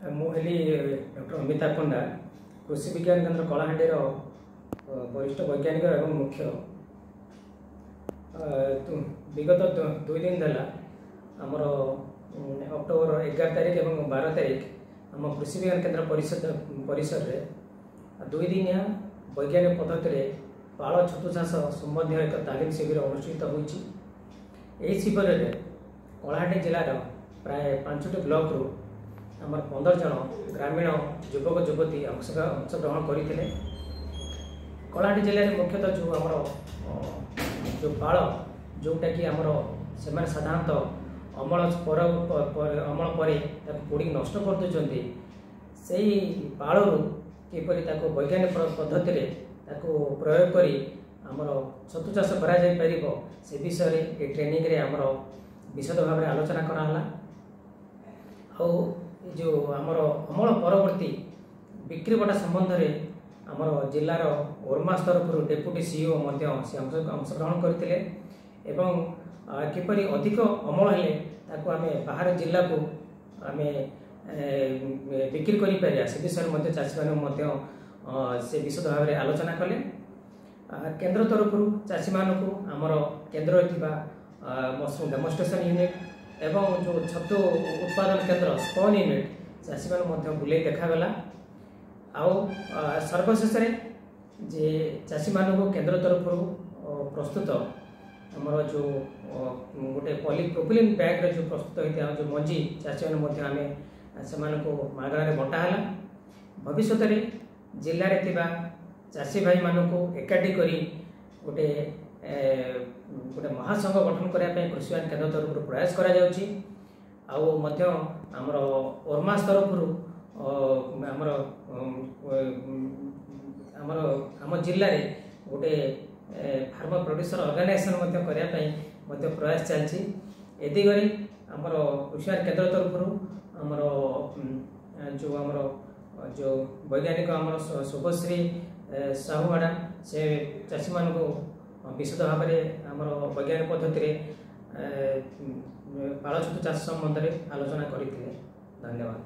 मुझे डॉक्टर अमिताभ पंडा कृषि विज्ञान केन्द्र कलाहांडी वरिष्ठ वैज्ञानिक एवं मुख्य विगत 2 दिन देला आमर अक्टोबर 11 तारिख और 12 तारिख आम कृषि विज्ञान केन्द्र परिसर में 2 दिनिया वैज्ञानिक पद्धति पाल छतु चाष संबंधी एक तालीम शिविर अनुष्ठित होती। शिविर में कलाहांडी जिलार प्राय 5टी ब्लॉक रु आमर 15 जन ग्रामीण युवक युवती अंशग्रहण करते। कलाहांडी जिले में मुख्यतः जो आमर जो पाल जोटा कि आमर से साधारणतः अमल पर पोड़ी नष्ट कर दौरान से पालू किपर वैज्ञानिक पद्धति प्रयोग कर आमर छतु चाष कर से विषय ये ट्रेनिंग रे आमर विशद भाव में आलोचना कराला। जो आमर अमल परवर्ती बिक्री बटा संबंध में आमर जिलार ओरमास तरफ डेप्यूटी सीईओ से अंशग्रहण करते एवं किपर अधिक अमल हेले आम बाहर जिला को आम बिक्री कर से विषय चाषी मैंने से विशद भाव में आलोचना कले। केन्द्र तरफ चाषी मानू आमर केन्द्र मशरूम डेमोन्स्ट्रेशन यूनिट एवं जो छतु उत्पादन केन्द्र स्पन यूनिट चाषी मैंने बुले देखागला। आउ सर्वशेष जे चाषी मानू केन्द्र तरफ प्रस्तुत आमर जो गोटे पॉलीप्रोपिलीन बैग जो प्रस्तुत होता जो मंजी चाषी मैंने आम से मागणार बंटाला। भविष्य में जिले में चाषी भाई मानू एकाठी करी गोटे गोटे महासंघ गठन करने कृषि विज्ञान केन्द्र तरफ प्रयास आमर ओरमास तरफ आम जिले में गोटे फार्मर प्रोड्यूसर ऑर्गेनाइजेशन करने प्रयास चलती। ए दिगरे आमर कृषि विज्ञान केन्द्र तरफ आमर जो वैज्ञानिक आमर शुभश्री साहू मैडम से चाषी मानू विशद भाव में आमर वैज्ञानिक पद्धति पाल छतु चाष संबंध में आलोचना करते। धन्यवाद।